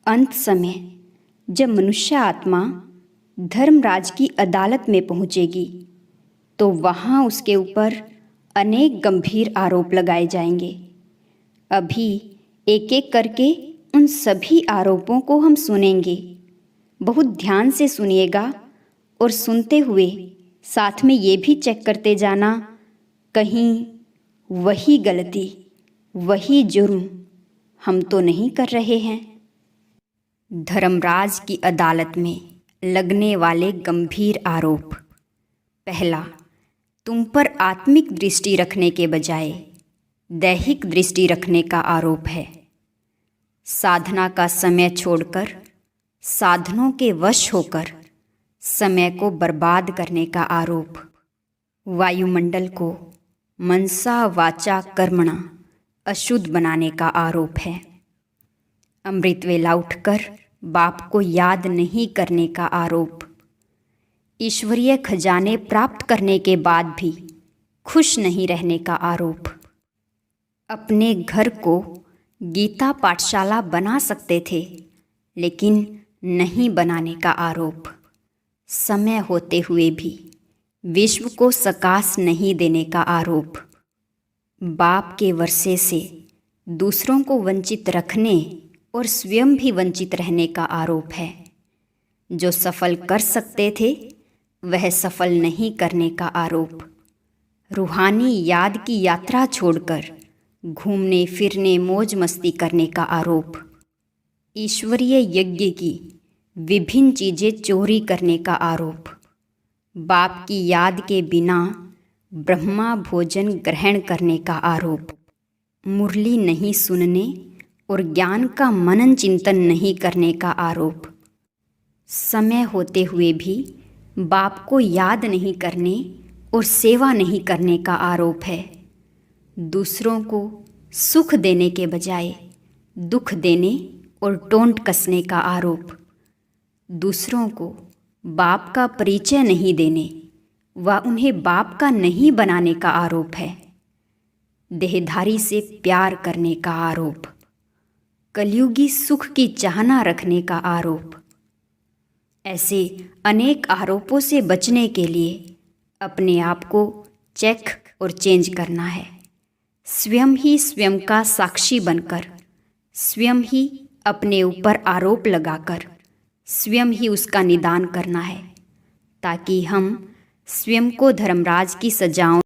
अंत समय जब मनुष्य आत्मा धर्मराज की अदालत में पहुंचेगी तो वहां उसके ऊपर अनेक गंभीर आरोप लगाए जाएंगे। अभी एक एक करके उन सभी आरोपों को हम सुनेंगे। बहुत ध्यान से सुनिएगा और सुनते हुए साथ में ये भी चेक करते जाना कहीं वही गलती, वही जुर्म हम तो नहीं कर रहे हैं। धर्मराज की अदालत में लगने वाले गंभीर आरोप। पहला, तुम पर आत्मिक दृष्टि रखने के बजाय दैहिक दृष्टि रखने का आरोप है। साधना का समय छोड़कर साधनों के वश होकर समय को बर्बाद करने का आरोप। वायुमंडल को मनसा वाचा कर्मणा अशुद्ध बनाने का आरोप है। अमृत वेला उठकर बाप को याद नहीं करने का आरोप। ईश्वरीय खजाने प्राप्त करने के बाद भी खुश नहीं रहने का आरोप। अपने घर को गीता पाठशाला बना सकते थे लेकिन नहीं बनाने का आरोप। समय होते हुए भी विश्व को सकाश नहीं देने का आरोप। बाप के वर्षे से दूसरों को वंचित रखने और स्वयं भी वंचित रहने का आरोप है। जो सफल कर सकते थे वह सफल नहीं करने का आरोप। रूहानी याद की यात्रा छोड़कर घूमने फिरने मौज मस्ती करने का आरोप। ईश्वरीय यज्ञ की विभिन्न चीज़ें चोरी करने का आरोप। बाप की याद के बिना ब्रह्मा भोजन ग्रहण करने का आरोप। मुरली नहीं सुनने और ज्ञान का मनन चिंतन नहीं करने का आरोप। समय होते हुए भी बाप को याद नहीं करने और सेवा नहीं करने का आरोप है। दूसरों को सुख देने के बजाय दुख देने और टोंट कसने का आरोप। दूसरों को बाप का परिचय नहीं देने व उन्हें बाप का नहीं बनाने का आरोप है। देहधारी से प्यार करने का आरोप। कलयुगी सुख की चाहना रखने का आरोप। ऐसे अनेक आरोपों से बचने के लिए अपने आप को चेक और चेंज करना है। स्वयं ही स्वयं का साक्षी बनकर, स्वयं ही अपने ऊपर आरोप लगाकर स्वयं ही उसका निदान करना है, ताकि हम स्वयं को धर्मराज की सजाओं